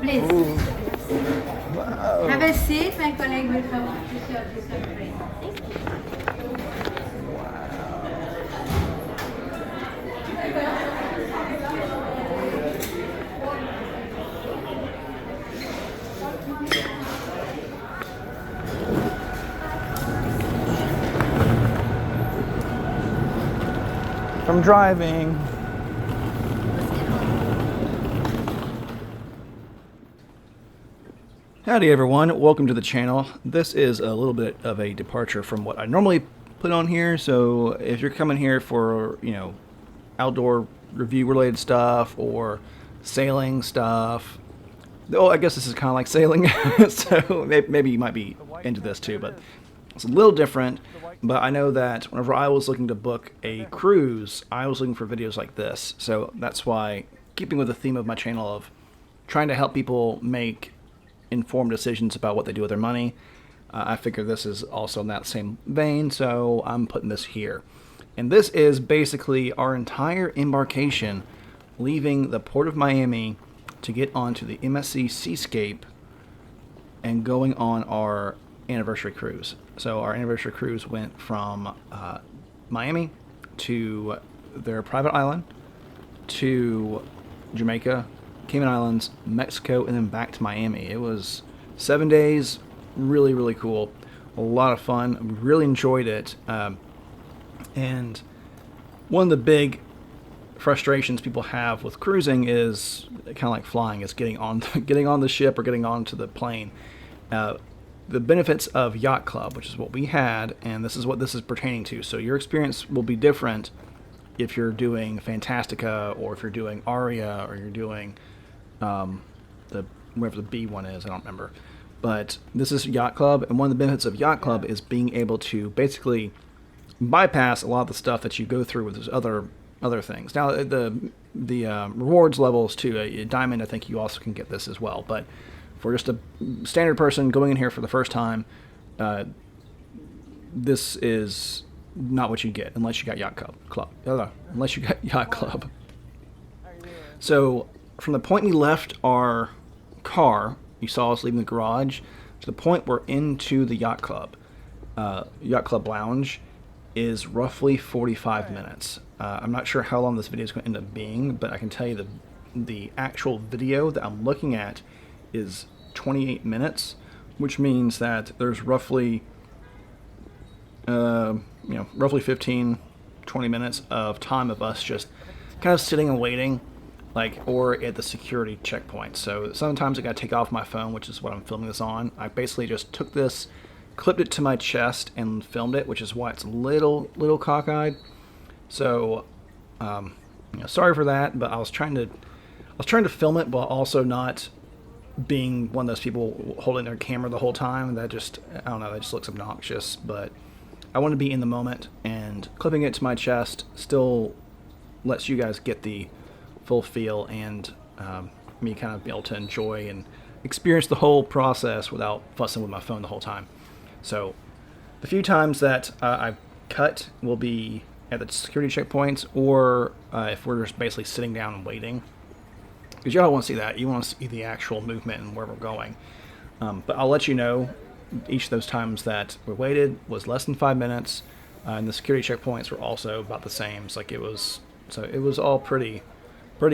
Please. Ooh. Wow. Have a seat. My colleague will come to serve you some drinks. From driving. Howdy everyone, welcome to the channel. This is a little bit of a departure from what I normally put on here, so if you're coming here for, outdoor review related stuff or sailing stuff, oh, I guess this is kind of like sailing, so maybe you might be into this too, but it's a little different. But I know that whenever I was looking to book a cruise, I was looking for videos like this, so that's why, keeping with the theme of my channel of trying to help people make informed decisions about what they do with their money, I figure this is also in that same vein, so I'm putting this here. And this is basically our entire embarkation leaving the port of Miami to get onto the MSC Seascape and going on our anniversary cruise. So our anniversary cruise went from Miami to their private island to Jamaica, Cayman Islands, Mexico, and then back to Miami. It was 7 days, really, really cool. A lot of fun. Really enjoyed it. And one of the big frustrations people have with cruising is kind of like flying, is getting on the ship or getting onto the plane. The benefits of Yacht Club, which is what we had, and this is what this is pertaining to. So your experience will be different if you're doing Fantastica, or if you're doing Aria, or you're doing whatever the B one is, I don't remember. But this is Yacht Club, and one of the benefits of Yacht Club is being able to basically bypass a lot of the stuff that you go through with those other things. Now the rewards levels too, a diamond, I think you also can get this as well. But for just a standard person going in here for the first time, this is not what you get unless you got Yacht Club. Unless you got Yacht Club. So from the point we left our car, you saw us leaving the garage, to the point we're into the Yacht Club lounge, is roughly 45 minutes. I'm not sure how long this video is going to end up being, but I can tell you the actual video that I'm looking at is 28 minutes, which means that there's roughly 15, 20 minutes of time of us just kind of sitting and waiting, or at the security checkpoint. So sometimes I gotta take off my phone, which is what I'm filming this on. I basically just took this, clipped it to my chest, and filmed it, which is why it's a little cockeyed. So, sorry for that, but I was trying to film it while also not being one of those people holding their camera the whole time. That just looks obnoxious. But I want to be in the moment, and clipping it to my chest still lets you guys get the full feel, and me kind of be able to enjoy and experience the whole process without fussing with my phone the whole time. So the few times that I've cut will be at the security checkpoints, or if we're just basically sitting down and waiting, because y'all want to see that. You want to see the actual movement and where we're going. But I'll let you know each of those times that we waited was less than 5 minutes, and the security checkpoints were also about the same. So it was all pretty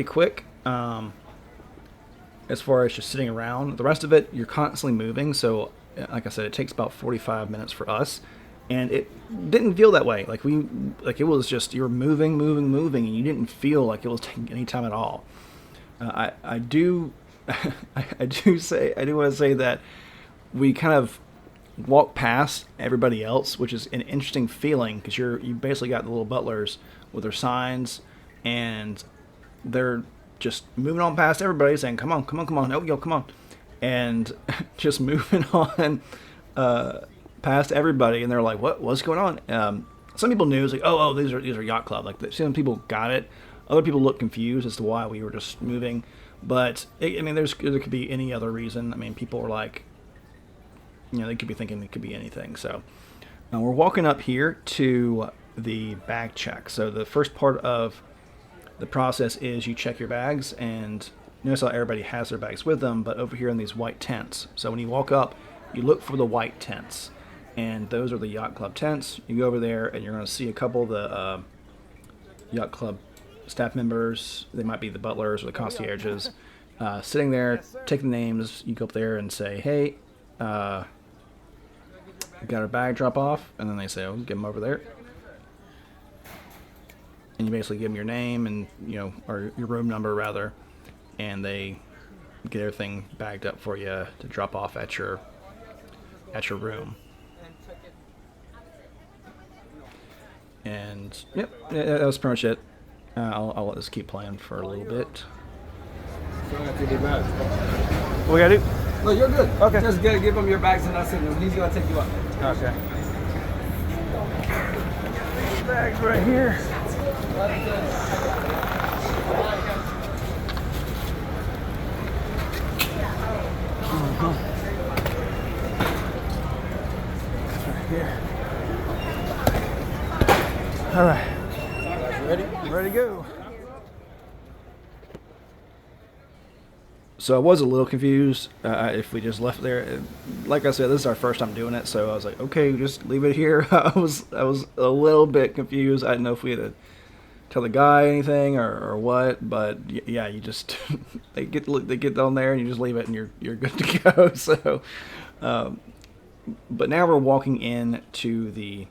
quick. As far as just sitting around, the rest of it you're constantly moving. So like I said, it takes about 45 minutes for us, and it didn't feel that way. It was just, you were moving, and you didn't feel like it was taking any time at all. I do want to say that we kind of walk past everybody else, which is an interesting feeling, because you basically got the little butlers with their signs, and they're just moving on past everybody, saying, come on, oh, yo, come on, and just moving on past everybody, and they're like, what's going on? Some people knew, it's like, oh, these are Yacht Club. Some people got it. Other people looked confused as to why we were just moving, but there could be any other reason. People were like, they could be thinking it could be anything. So we're walking up here to the bag check. So the first part of the process is you check your bags, and notice how everybody has their bags with them, but over here in these white tents. So when you walk up, you look for the white tents, and those are the Yacht Club tents. You go over there, and you're going to see a couple of the Yacht Club staff members. They might be the butlers or the concierges sitting there, taking names. You go up there and say, "Hey, got our bag drop off," and then they say, "Oh, get them over there." And you basically give them your name and or your room number rather, and they get everything bagged up for you to drop off at your room. And yep, that was pretty much it. I'll let this keep playing for a little bit. What we gotta do? No, you're good. Okay. Just give him your bags and that's it. He's gonna take you up. Okay. Bags right here. Right here. All right. Ready? Ready to go. So I was a little confused if we just left there. Like I said, this is our first time doing it, so I was like, okay, just leave it here. I was a little bit confused. I didn't know if we had to tell the guy anything or what, but yeah, you just they get on there and you just leave it and you're good to go. So, but now we're walking in to the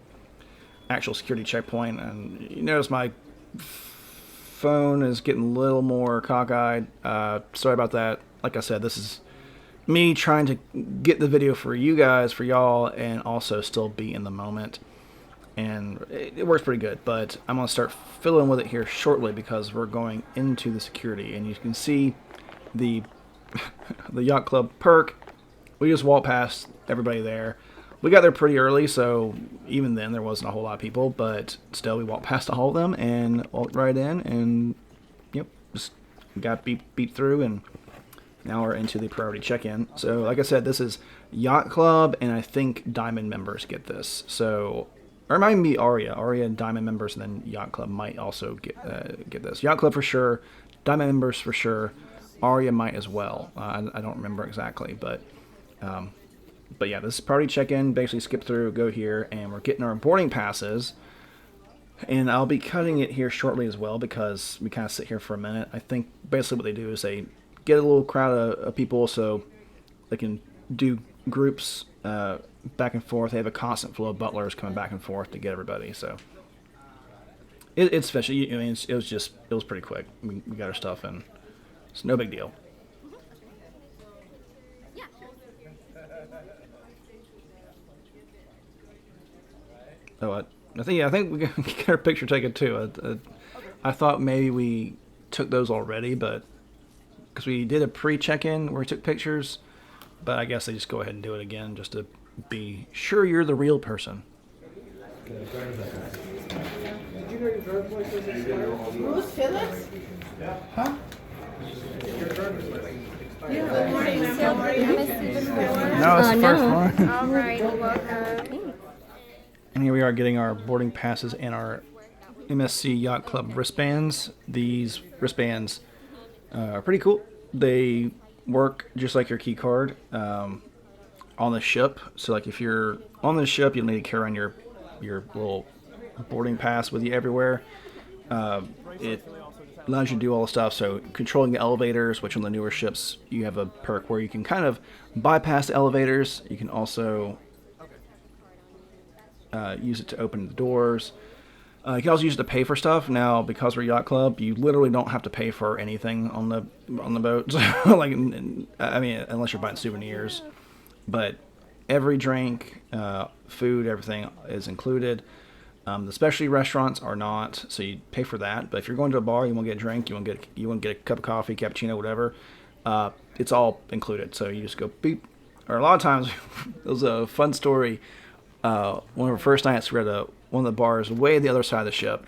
actual security checkpoint, and you notice my phone is getting a little more cockeyed. Sorry about that. Like I said, this is me trying to get the video for you guys, for y'all, and also still be in the moment. And it works pretty good, but I'm going to start fiddling with it here shortly because we're going into the security. And you can see the the Yacht Club perk. We just walked past everybody there. We got there pretty early, so even then there wasn't a whole lot of people, but still we walked past all of them and walked right in, and yep, just got beat through, and now we're into the priority check-in. So like I said, this is Yacht Club, and I think Diamond members get this. So, or it might be Aria and Diamond members, and then Yacht Club might also get this. Yacht Club for sure, Diamond members for sure, Aria might as well. I don't remember exactly, but yeah, this is priority check-in. Basically skip through, go here, and we're getting our boarding passes. And I'll be cutting it here shortly as well because we kind of sit here for a minute. I think basically what they do is they get a little crowd of people so they can do groups back and forth. They have a constant flow of butlers coming back and forth to get everybody. So it's special. I mean, it was pretty quick. We got our stuff and it's no big deal. Oh, I think we got our picture taken too. I thought maybe we took those already, but because we did a pre-check-in where we took pictures, but I guess they just go ahead and do it again just to be sure you're the real person. Bruce Phillips? Huh? Good morning, ma'am. How are you? No, it's the first one. All right, welcome. And here we are getting our boarding passes and our MSC Yacht Club wristbands. These wristbands are pretty cool. They work just like your key card on the ship. So like if you're on the ship, you'll need to carry on your little boarding pass with you everywhere. It allows you to do all the stuff. So controlling the elevators, which on the newer ships, you have a perk where you can kind of bypass the elevators. You can also use it to open the doors. You can also use it to pay for stuff. Now, because we're Yacht Club, you literally don't have to pay for anything on the boat. Like, I mean, unless you're buying souvenirs. But every drink, food, everything is included. The specialty restaurants are not, so you pay for that. But if you're going to a bar, you want to get a drink, you want to get a cup of coffee, cappuccino, whatever. It's all included. So you just go beep. Or a lot of times, it was a fun story. One of our first nights, we were at one of the bars way the other side of the ship,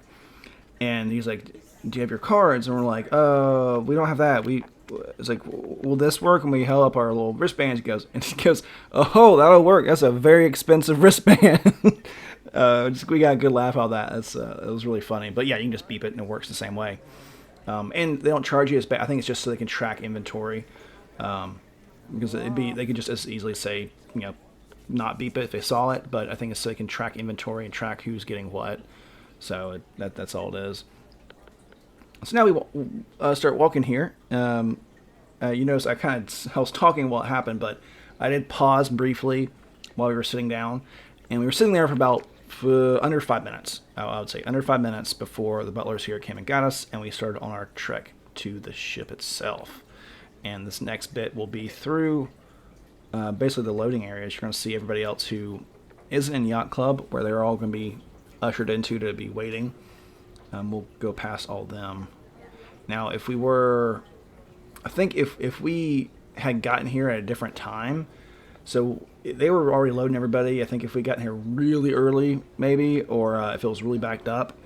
and he's like, "Do you have your cards?" And we're like, "We don't have that." It's like, "Will this work?" And we held up our little wristbands. He goes, "Oh, that'll work. That's a very expensive wristband." We got a good laugh out of that. It was really funny. But yeah, you can just beep it and it works the same way. And they don't charge you as bad. I think it's just so they can track inventory, because they could just as easily say, not beep it if they saw it, but I think it's so they can track inventory and track who's getting what. So that's all it is. So now we start walking here. You notice I was talking while it happened, but I did pause briefly while we were sitting down, and we were sitting there for about under 5 minutes. I would say under 5 minutes before the butlers here came and got us, and we started on our trek to the ship itself. And this next bit will be through basically the loading areas. You're going to see everybody else who isn't in Yacht Club, where they're all going to be ushered into to be waiting. We'll go past all them. Now, if we were, I think if we had gotten here at a different time, so they were already loading everybody. I think if we got here really early, maybe, or if it was really backed up,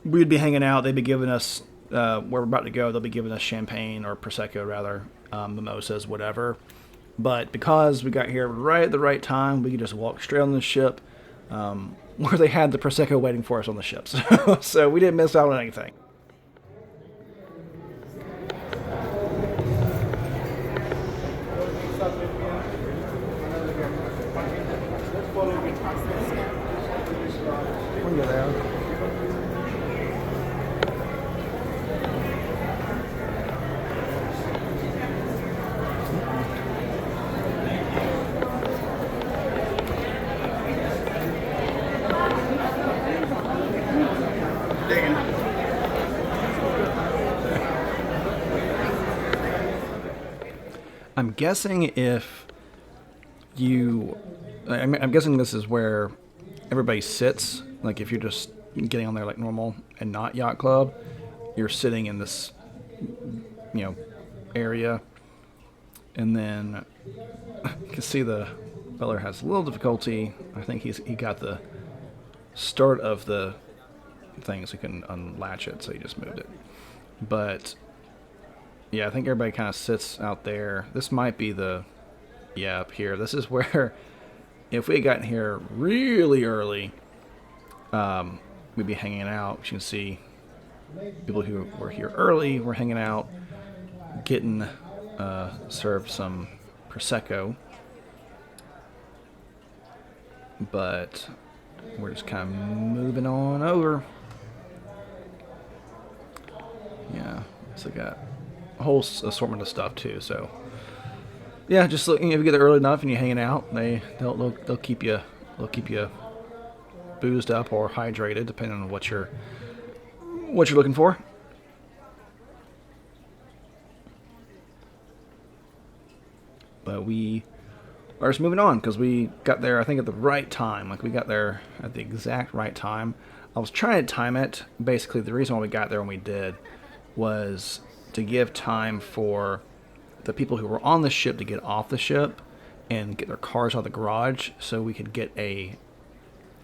we'd be hanging out. They'd be giving us, where we're about to go, they'll be giving us champagne, or Prosecco rather, mimosas, whatever. But because we got here right at the right time, we could just walk straight on the ship, where they had the Prosecco waiting for us on the ship. So we didn't miss out on anything. I'm guessing if you, I'm guessing this is where everybody sits. Like if you're just getting on there like normal and not Yacht Club, you're sitting in this, area. And then you can see the feller has a little difficulty. I think he got the start of the thing, so he couldn't unlatch it, so he just moved it. But yeah, I think everybody kind of sits out there. This might be up here. This is where, if we had gotten here really early, we'd be hanging out. You can see people who were here early were hanging out, getting served some Prosecco. But we're just kind of moving on over. Yeah, so got a whole assortment of stuff too. So yeah, just if you get there early enough and you're hanging out, they'll keep you boozed up or hydrated, depending on what you're looking for. But we are just moving on because we got there, I think, at the right time. Like we got there at the exact right time. I was trying to time it. Basically, the reason why we got there when we did was to give time for the people who were on the ship to get off the ship and get their cars out of the garage, so we could get a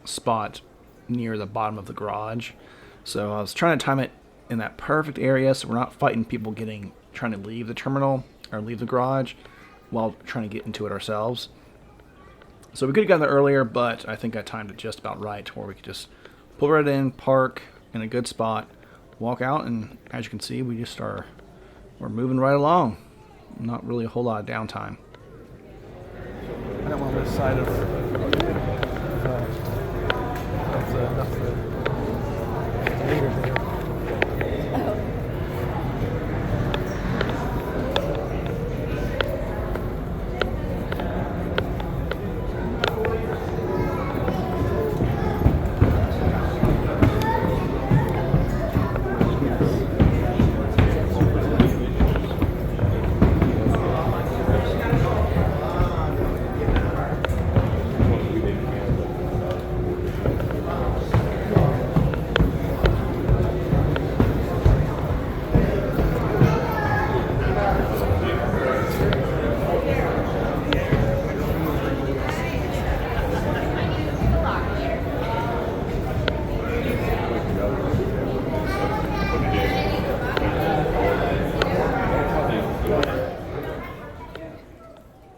spot near the bottom of the garage. So I was trying to time it in that perfect area, so we're not fighting people trying to leave the terminal or leave the garage while trying to get into it ourselves. So we could have gotten there earlier, but I think I timed it just about right to where we could just pull right in, park in a good spot, walk out, and as you can see, we're moving right along. Not really a whole lot of downtime. I don't want this side of the leader there.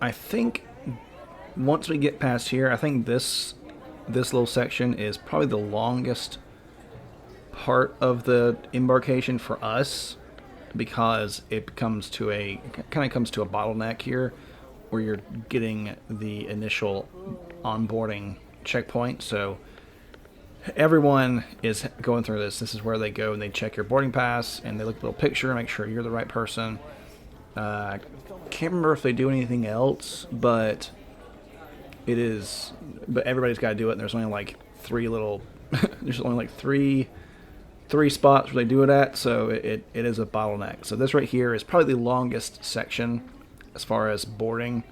I think once we get past here, I think this little section is probably the longest part of the embarkation for us because it comes to a bottleneck here where you're getting the initial onboarding checkpoint. So everyone is going through this. This is where they go and they check your boarding pass and they look at the little picture, make sure you're the right person. I can't remember if they do anything else, but everybody's got to do it. And there's only like three spots where they do it at, so it is a bottleneck. So this right here is probably the longest section as far as boarding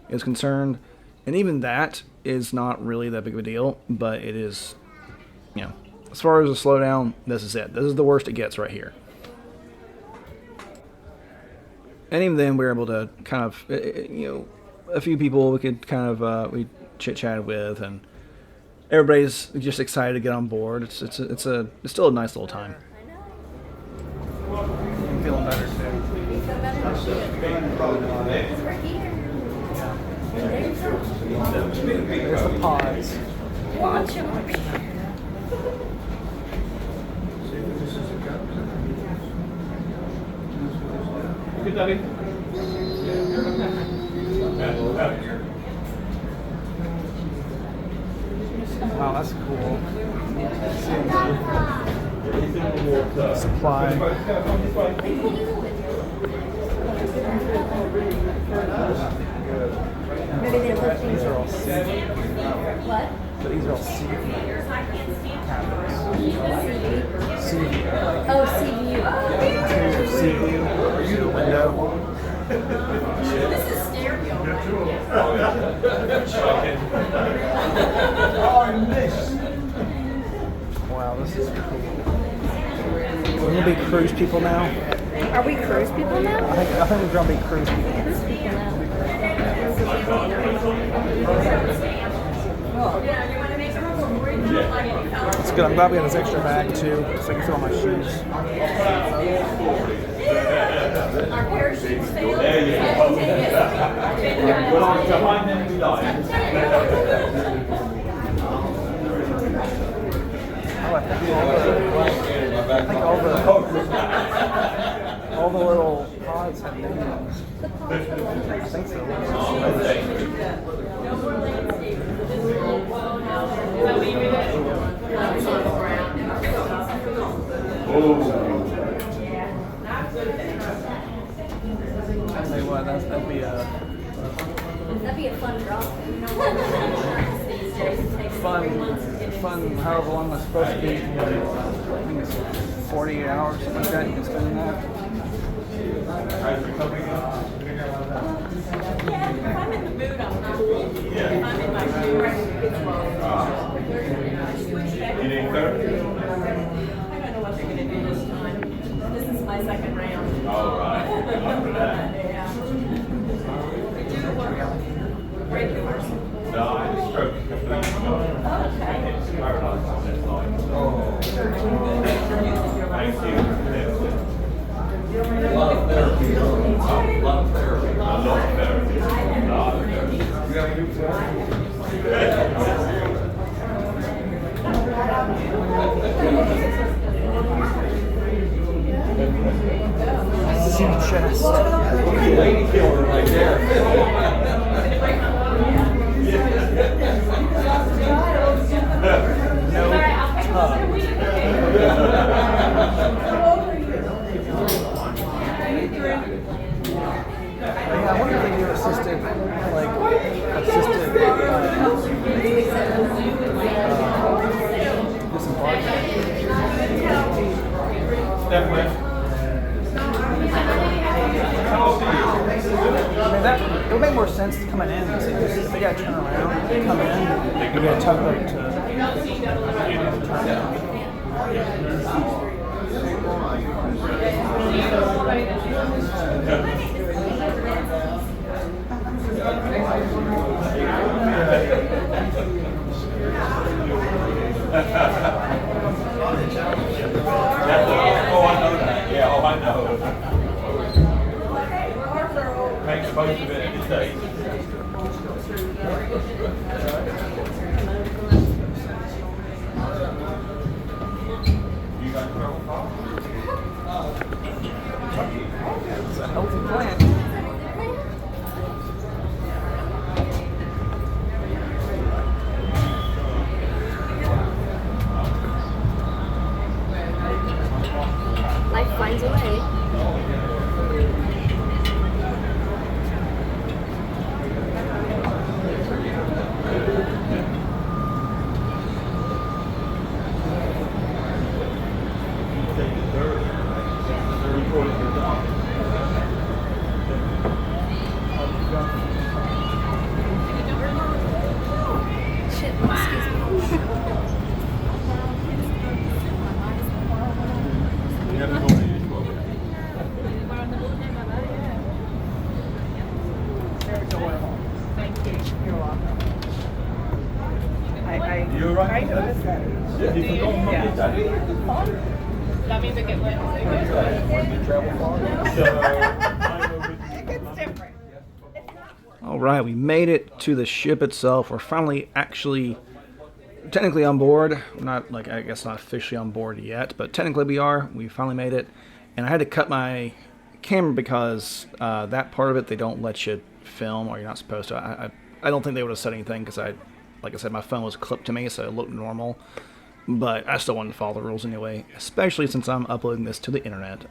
is concerned, and even that is not really that big of a deal, but it is, as far as a slowdown, this is it. This is the worst it gets right here. And even then, we were able to kind of, a few people we could kind of, we chit-chatted with, and everybody's just excited to get on board. It's still a nice little time. I'm feeling better too. There's the pods. Good, Daddy. Wow, that's cool. Supply. Maybe they look These are all sea. what? But these are all sea cabins. Sea view. Oh, CVU. Interior sea view. Window. This is stereo. Wow, this is cool. We're gonna be cruise people now. Are we cruise people now? I think we're gonna be cruise people. Cruise people now. It's good. I'm glad we had this extra bag too, so I can fit all my shoes. Our parachutes failed. Oh, I think all the little pods have names. I think so. Say what? That'd be a fun draw. fun. However long it's supposed to be. I think it's 48 hours, something like that. You can spend in that. Yeah, if I'm in the mood, I'm not. If I'm in my mood, it's well. I don't know what they're going to do this time. This is my second round. All right. Yeah. Regulars. No, I just stroked completely. Okay. It's paralyzed on this side. Thank you. A lot of therapy. A lot of therapy. A lot of therapy. A lot of therapy. You got to do therapy. See the chest. Lady killer right there. No tub. Yeah, I wonder if they do assisted disembarkment. Definitely. I mean, it would make more sense coming in. If they got to turn around, come in, you get a tugboat to turn around. Oh, I know that. Yeah, oh, I know. Make the most of it today. You guys So we're home. Thank you. You're welcome. You right? I noticed that. Yeah, you forgot Yeah. That means I get one. When you travel far. So, It's different. All right, we made it to the ship itself. We're finally actually technically on board. We're not, like, I guess not officially on board yet, but technically we are. We finally made it. And I had to cut my camera because that part of it, they don't let you film, or you're not supposed to. I don't think they would have said anything because like I said, my phone was clipped to me, so it looked normal. But I still wanted to follow the rules anyway, especially since I'm uploading this to the internet.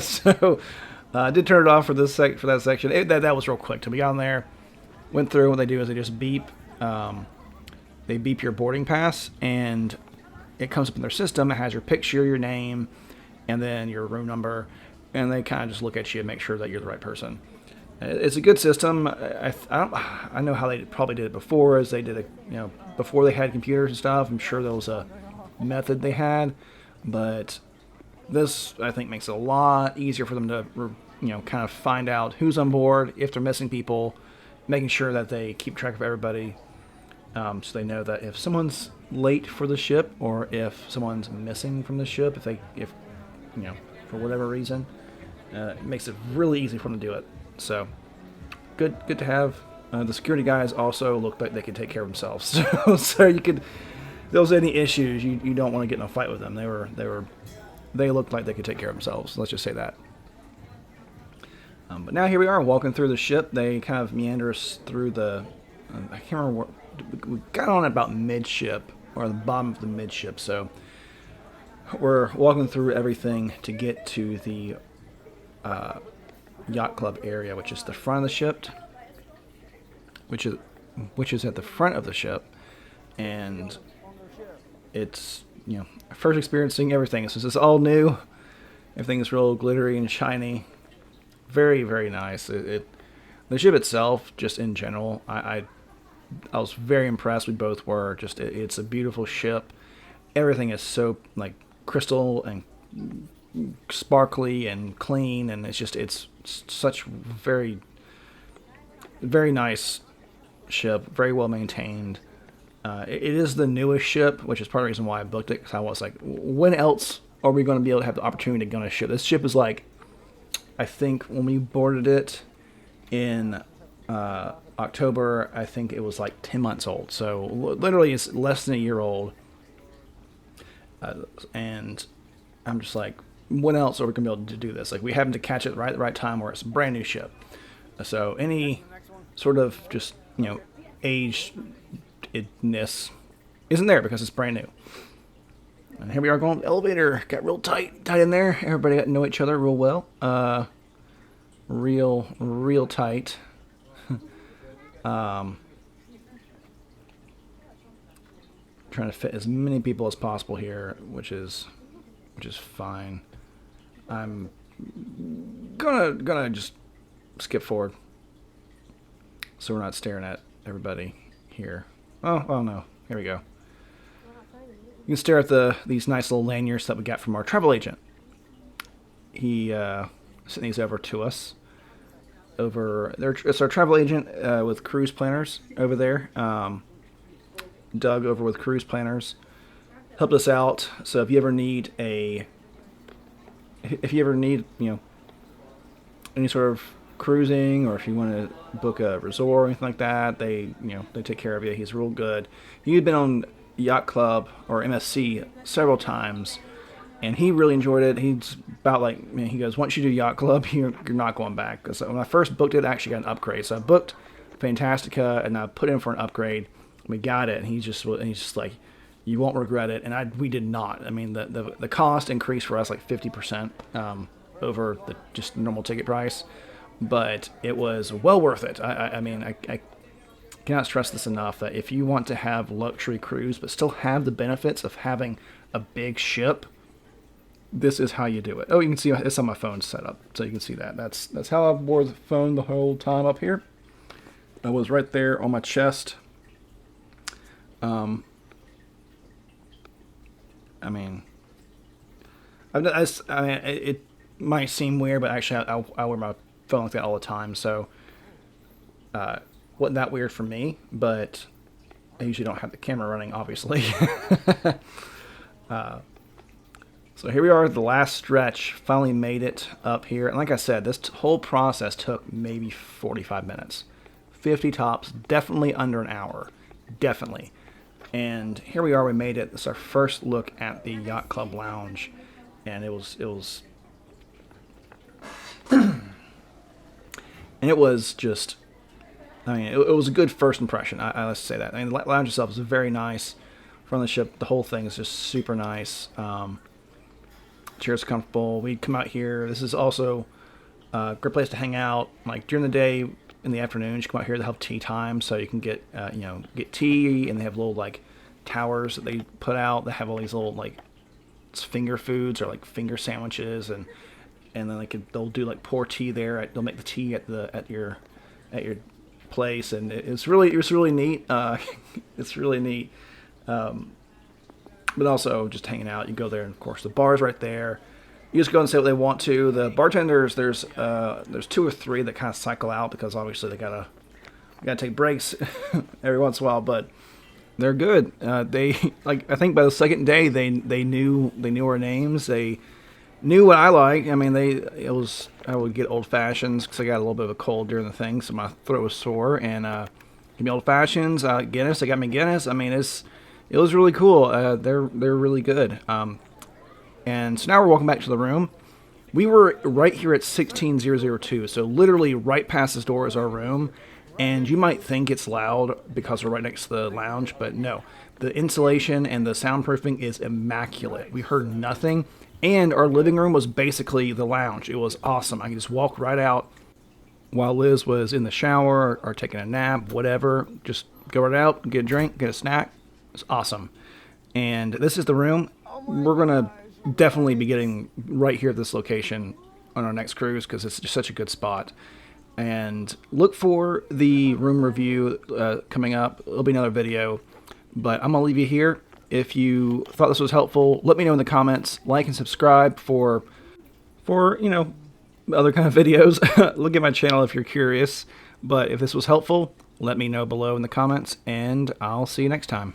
So I did turn it off for this for that section. That was real quick. So we got on there, went through. What they do is they just beep. They beep your boarding pass, and it comes up in their system. It has your picture, your name, and then your room number, and they kind of just look at you and make sure that you're the right person. It's a good system. I know how they probably did it before, as they did it, before they had computers and stuff. I'm sure there was a method they had, but this, I think, makes it a lot easier for them to, kind of find out who's on board, if they're missing people, making sure that they keep track of everybody, so they know that if someone's late for the ship, or if someone's missing from the ship, if for whatever reason, it makes it really easy for them to do it. So good to have. The security guys also looked like they could take care of themselves. So you could, if there was any issues, you don't want to get in a fight with them. They looked like they could take care of themselves. Let's just say that. But now here we are walking through the ship. They kind of meander us through the. I can't remember what we got on about midship, or the bottom of the midship. So we're walking through everything to get to the Yacht Club area, which is the front of the ship, which is at the front of the ship, and it's first experiencing everything. This is all new. Everything is real glittery and shiny, very, very nice. The ship itself, just in general, I was very impressed. We both were. Just it's a beautiful ship. Everything is so like crystal and sparkly and clean, and it's such very, very nice ship, very well maintained. It is the newest ship, which is part of the reason why I booked it, because I was like, when else are we going to be able to have the opportunity to go on a ship? This ship is like, I think when we boarded it in October, I think it was like 10 months old, so literally it's less than a year old. And I'm just like, when else are we going to be able to do this? Like, we happen to catch it right at the right time where it's a brand new ship. So any sort of just, agedness isn't there because it's brand new. And here we are going up the elevator. Got real tight in there. Everybody got to know each other real well. Real tight. Trying to fit as many people as possible here, which is fine. I'm gonna just skip forward, so we're not staring at everybody here. Oh, well, no. Here we go. You can stare at these nice little lanyards that we got from our travel agent. He sent these over to us. It's our travel agent with cruise planners over there. Doug over with cruise planners helped us out. So if you ever need any sort of cruising, or if you want to book a resort or anything like that, they take care of you. He's real good. He'd been on Yacht Club or MSC several times, and he really enjoyed it. He's about like, he goes, once you do Yacht Club, you're not going back. Because when I first booked it, I actually got an upgrade. So I booked Fantastica, and I put in for an upgrade. We got it, and he's just like, you won't regret it. And we did not. I mean, the cost increased for us like 50% over the just normal ticket price, but it was well worth it. I mean, I cannot stress this enough, that if you want to have luxury cruise but still have the benefits of having a big ship, this is how you do it. Oh, you can see it's on my phone set up, so you can see that. That's how I wore the phone the whole time up here. I was right there on my chest. I mean, it might seem weird, but actually I wear my phone like that all the time. So wasn't that weird for me, but I usually don't have the camera running, obviously. So here we are at the last stretch. Finally made it up here. And like I said, this whole process took maybe 45 minutes. 50 tops, definitely under an hour. Definitely. And here we are, we made it. This is our first look at the Yacht Club Lounge. And it was and it was just, I mean, it was a good first impression. Let's say that. I mean, the lounge itself is very nice. Front of the ship, the whole thing is just super nice. Chairs comfortable. We'd come out here. This is also a great place to hang out. Like during the day, in the afternoons, you come out here. They have tea time, so you can get get tea, and they have little like towers that they put out. They have all these little like finger foods or like finger sandwiches, and then they'll do like pour tea there. They'll make the tea at your place, and it's really neat. It's really neat. But also just hanging out. You go there, and of course the bar's right there. You just go and say what they want to. The bartenders, there's 2 or 3 that kind of cycle out because obviously they gotta take breaks every once in a while. But they're good. They like, I think by the second day they knew our names. They knew what I like. I mean, I would get old fashions because I got a little bit of a cold during the thing, so my throat was sore. And give me old fashions, Guinness. They got me Guinness. I mean, it was really cool. They're really good. And so now we're walking back to the room. We were right here at 16002, so literally right past this door is our room. And you might think it's loud because we're right next to the lounge, but no. The insulation and the soundproofing is immaculate. We heard nothing. And our living room was basically the lounge. It was awesome. I could just walk right out while Liz was in the shower or taking a nap, whatever. Just go right out, get a drink, get a snack. It's awesome. And this is the room. We're going to definitely be getting right here at this location on our next cruise because it's just such a good spot. And look for the room review coming up. It'll be another video. But I'm going to leave you here. If you thought this was helpful, let me know in the comments. Like and subscribe for other kind of videos. Look at my channel if you're curious. But if this was helpful, let me know below in the comments. And I'll see you next time.